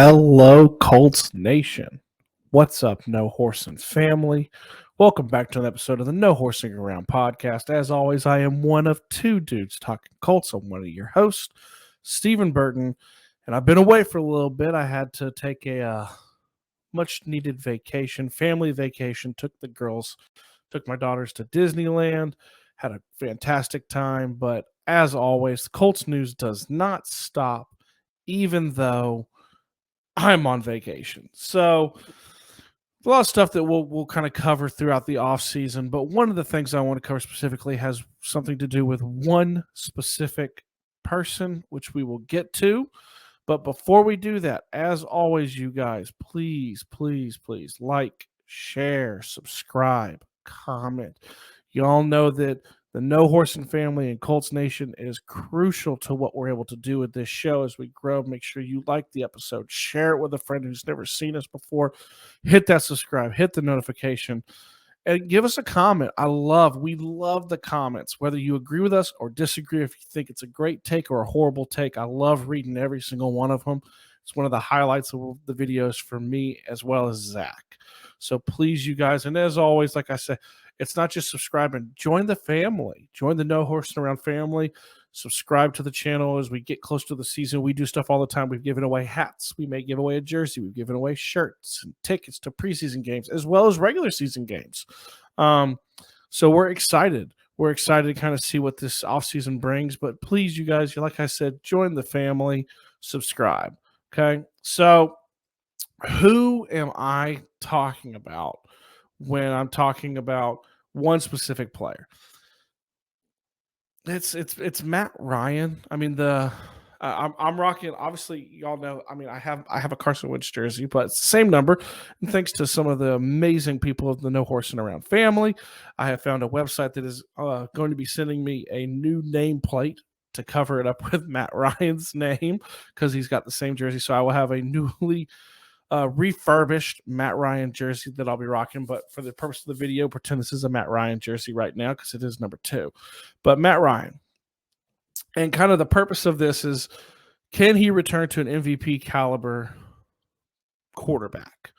Hello, Colts Nation. What's up, No Horsing family? Welcome back to an episode of the No Horsing Around podcast. As always, I am one of two dudes talking Colts. I'm one of your hosts, Stephen Burton, and I've been away for a little bit. I had to take a much-needed vacation, family vacation. Took my daughters to Disneyland, had a fantastic time. But as always, the Colts news does not stop, even though I'm on vacation. So a lot of stuff that we'll kind of cover throughout the off season, but one of the things I want to cover specifically has something to do with one specific person, which we will get to. But before we do that, as always, you guys, please like, share, subscribe, comment. You all know that the No Horsing family and Colts Nation is crucial to what we're able to do with this show as we grow. Make sure you like the episode, share it with a friend who's never seen us before. Hit that subscribe, hit the notification, and give us a comment. We love the comments, whether you agree with us or disagree. If you think it's a great take or a horrible take, I love reading every single one of them. It's one of the highlights of the videos for me as well as Zach. So please, you guys, and as always, like I said, it's not just subscribing. Join the family. Join the No Horsing Around family. Subscribe to the channel as we get close to the season. We do stuff all the time. We've given away hats. We may give away a jersey. We've given away shirts and tickets to preseason games as well as regular season games. So we're excited. We're excited to kind of see what this offseason brings. But please, you guys, like I said, join the family. Subscribe. Okay? So who am I talking about when I'm talking about one specific player? It's Matt Ryan. I mean, I'm rocking. Obviously, y'all know. I mean, I have a Carson Wentz jersey, but it's the same number. And thanks to some of the amazing people of the No Horsing Around family, I have found a website that is going to be sending me a new nameplate to cover it up with Matt Ryan's name because he's got the same jersey. So I will have a newly refurbished Matt Ryan jersey that I'll be rocking. But for the purpose of the video, pretend this is a Matt Ryan jersey right now because it is number 2. But Matt Ryan. And kind of the purpose of this is, can he return to an MVP caliber quarterback?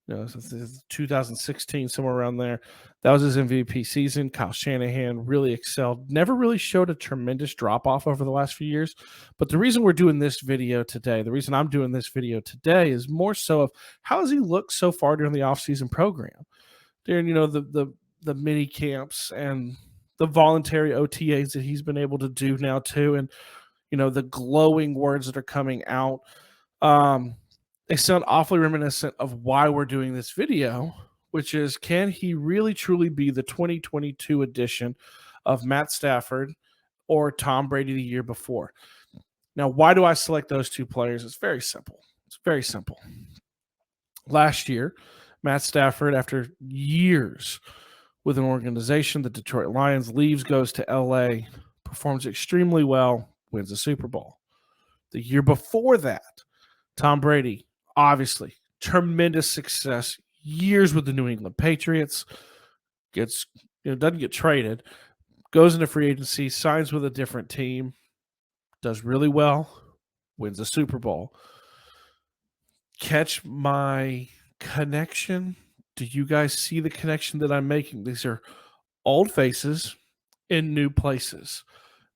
Since 2016, somewhere around there. That was his MVP season. Kyle Shanahan really excelled. Never really showed a tremendous drop-off over the last few years. But the reason we're doing this video today, the reason I'm doing this video today is more so of how has he looked so far during the offseason program? During, the mini camps and the voluntary OTAs that he's been able to do now too. And, the glowing words that are coming out. They sound awfully reminiscent of why we're doing this video, which is, can he really truly be the 2022 edition of Matt Stafford or Tom Brady the year before? Now, why do I select those two players? It's very simple. Last year, Matt Stafford, after years with an organization, the Detroit Lions, leaves, goes to LA, performs extremely well, wins a Super Bowl. The year before that, Tom Brady, obviously, tremendous success, years with the New England Patriots, doesn't get traded, goes into free agency, signs with a different team, does really well, wins a Super Bowl. Catch my connection? Do you guys see the connection that I'm making? These are old faces in new places.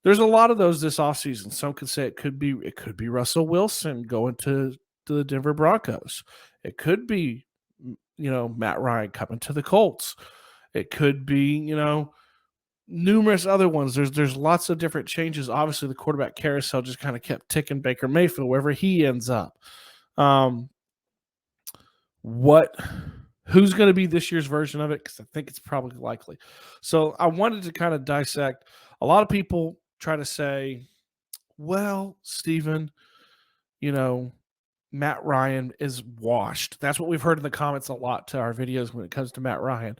There's a lot of those this offseason. Some could say it could be Russell Wilson going to the Denver Broncos. It could be, Matt Ryan coming to the Colts. It could be, numerous other ones. There's lots of different changes. Obviously, the quarterback carousel just kind of kept ticking. Baker Mayfield, wherever he ends up. Who's going to be this year's version of it? Because I think it's probably likely. So I wanted to kind of dissect. A lot of people try to say, well, Stephen, Matt Ryan is washed. That's what we've heard in the comments a lot to our videos when it comes to Matt Ryan.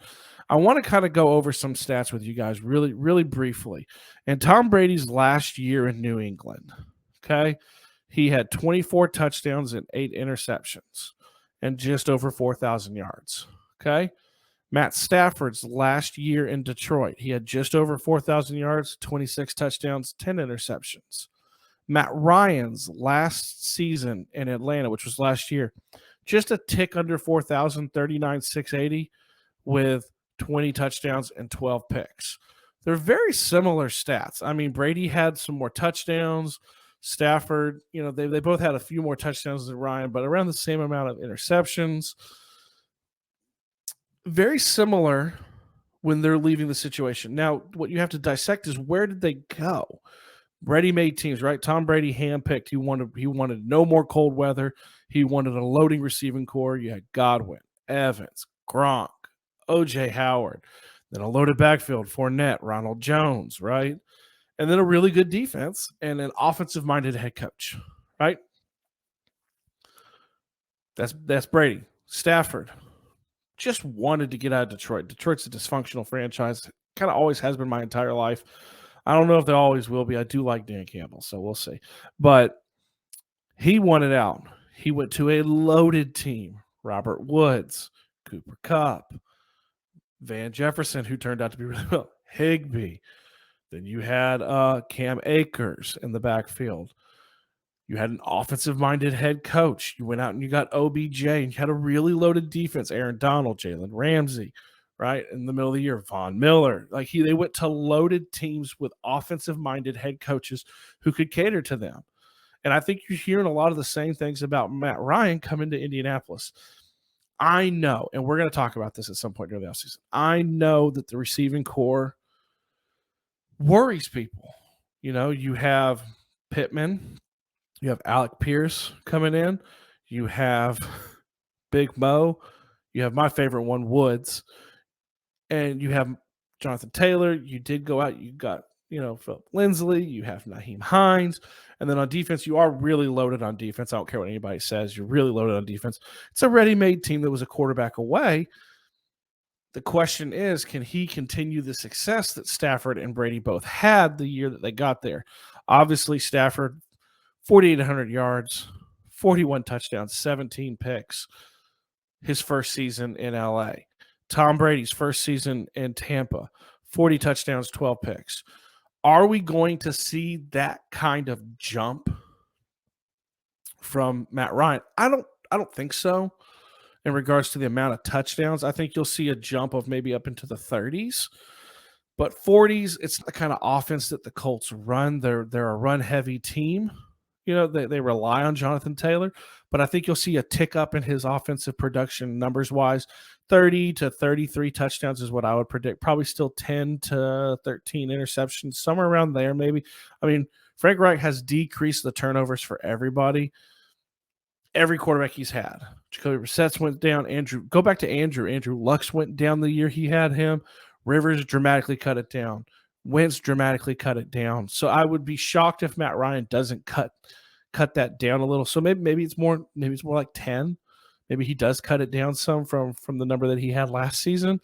I want to kind of go over some stats with you guys really, really briefly. And Tom Brady's last year in New England, okay, he had 24 touchdowns and 8 interceptions and just over 4,000 yards, okay? Matt Stafford's last year in Detroit, he had just over 4,000 yards, 26 touchdowns, 10 interceptions. Matt Ryan's last season in Atlanta, which was last year, just a tick under 4,000, 39,680 with 20 touchdowns and 12 picks. They're very similar stats. I mean, Brady had some more touchdowns. Stafford, they both had a few more touchdowns than Ryan, but around the same amount of interceptions. Very similar when they're leaving the situation. Now, what you have to dissect is where did they go? Ready-made teams, right? Tom Brady handpicked. He wanted no more cold weather. He wanted a loading receiving core. You had Godwin, Evans, Gronk, O.J. Howard, then a loaded backfield, Fournette, Ronald Jones, right? And then a really good defense and an offensive-minded head coach, right? That's Brady. Stafford just wanted to get out of Detroit. Detroit's a dysfunctional franchise. Kind of always has been my entire life. I don't know if they always will be. I do like Dan Campbell, so we'll see. But he wanted out. He went to a loaded team. Robert Woods, Cooper Kupp, Van Jefferson, who turned out to be really well, Higbee. Then you had Cam Akers in the backfield. You had an offensive-minded head coach. You went out and you got OBJ, and you had a really loaded defense. Aaron Donald, Jalen Ramsey, right? In the middle of the year, Von Miller. They went to loaded teams with offensive-minded head coaches who could cater to them. And I think you're hearing a lot of the same things about Matt Ryan coming to Indianapolis. I know, and we're going to talk about this at some point during the offseason. I know that the receiving core worries people. You have Pittman. You have Alec Pierce coming in. You have Big Mo. You have my favorite one, Woods. And you have Jonathan Taylor. You did go out. You got, Philip Lindsay. You have Naheem Hines. And then on defense, you are really loaded on defense. I don't care what anybody says. You're really loaded on defense. It's a ready-made team that was a quarterback away. The question is, can he continue the success that Stafford and Brady both had the year that they got there? Obviously, Stafford, 4,800 yards, 41 touchdowns, 17 picks, his first season in LA. Tom Brady's first season in Tampa, 40 touchdowns, 12 picks. Are we going to see that kind of jump from Matt Ryan? I don't think so. In regards to the amount of touchdowns, I think you'll see a jump of maybe up into the 30s. But 40s, it's the kind of offense that the Colts run. They're a run-heavy team. They rely on Jonathan Taylor, but I think you'll see a tick up in his offensive production numbers-wise. 30 to 33 touchdowns is what I would predict. Probably still 10 to 13 interceptions, somewhere around there maybe. I mean, Frank Reich has decreased the turnovers for everybody. Every quarterback he's had. Jacoby Brissett went down. Go back to Andrew. Andrew Luck went down the year he had him. Rivers dramatically cut it down. Wentz dramatically cut it down. So I would be shocked if Matt Ryan doesn't cut that down a little. So maybe it's more like 10. Maybe he does cut it down some from the number that he had last season.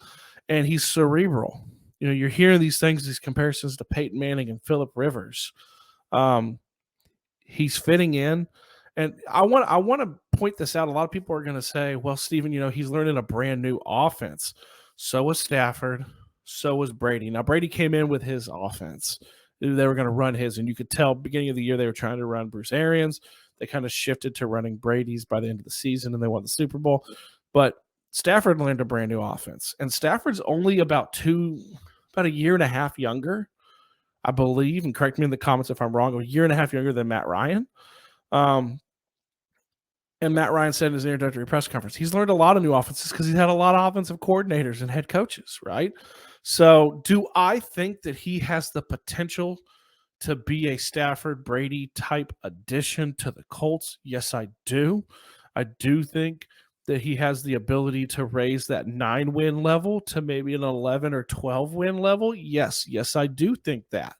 And he's cerebral. You're hearing these comparisons to Peyton Manning and Phillip Rivers. He's fitting in. And I want to point this out. A lot of people are going to say, well, Steven, he's learning a brand new offense. So was Stafford. So was Brady. Now, Brady came in with his offense. They were going to run his, and you could tell beginning of the year they were trying to run Bruce Arians. They kind of shifted to running Brady's by the end of the season, and they won the Super Bowl. But Stafford learned a brand new offense, and Stafford's only about a year and a half younger, I believe, and correct me in the comments if I'm wrong, a year and a half younger than Matt Ryan. And Matt Ryan said in his introductory press conference, he's learned a lot of new offenses because he's had a lot of offensive coordinators and head coaches, right? So do I think that he has the potential to be a Stafford Brady type addition to the Colts? Yes, I do. I do think that he has the ability to raise that 9-win level to maybe an 11 or 12-win level. Yes, I do think that.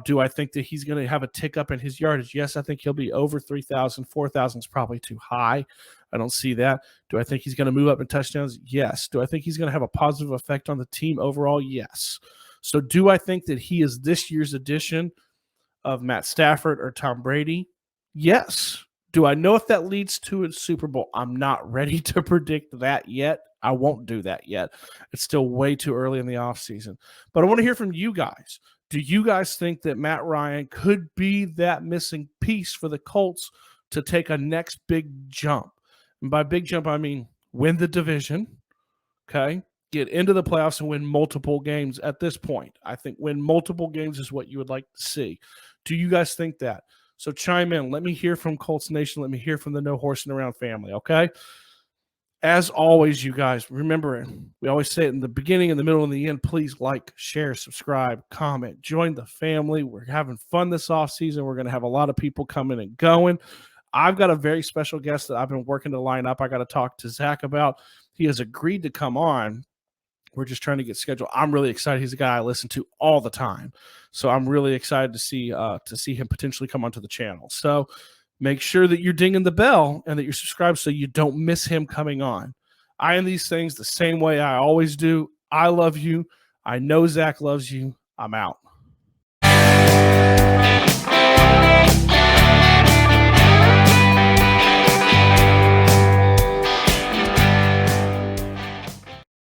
Do I think that he's going to have a tick up in his yardage? Yes, I think he'll be over 3,000. 4,000 is probably too high. I don't see that. Do I think he's going to move up in touchdowns? Yes. Do I think he's going to have a positive effect on the team overall? Yes. So do I think that he is this year's addition of Matt Stafford or Tom Brady? Yes. Do I know if that leads to a Super Bowl? I'm not ready to predict that yet. I won't do that yet. It's still way too early in the offseason. But I want to hear from you guys. Do you guys think that Matt Ryan could be that missing piece for the Colts to take a next big jump? And by big jump, I mean win the division, okay? Get into the playoffs and win multiple games at this point. I think win multiple games is what you would like to see. Do you guys think that? So chime in. Let me hear from Colts Nation. Let me hear from the No Horsing Around family, okay? As always, you guys, remember, we always say it in the beginning, in the middle, and the end. Please like, share, subscribe, comment, join the family. We're having fun this offseason. We're going to have a lot of people coming and going. I've got a very special guest that I've been working to line up. I got to talk to Zach about. He has agreed to come on. We're just trying to get scheduled. I'm really excited. He's a guy I listen to all the time. So I'm really excited to see him potentially come onto the channel. So make sure that you're dinging the bell and that you're subscribed so you don't miss him coming on. I am these things the same way I always do. I love you. I know Zach loves you. I'm out.